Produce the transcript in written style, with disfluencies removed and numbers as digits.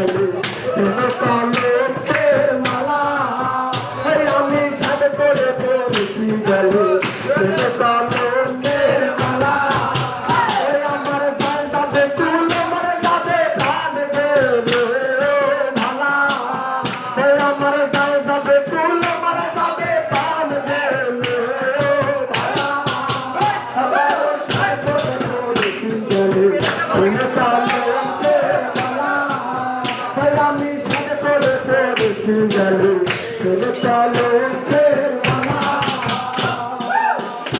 গেলে কলঙ্কের মালা আমি সাথে করে পড়েছি গেলে কলঙ্কের মালা আমার সাথে তুলে মরে যাবে প্রাণ গেলে ভালা আমার সাথে তুলে মরে যাবে প্রাণ গেলে ভালা আমার সাথে পড়েছি গেলে আমি সাথে করে পড়েছি গেলে কলঙ্কের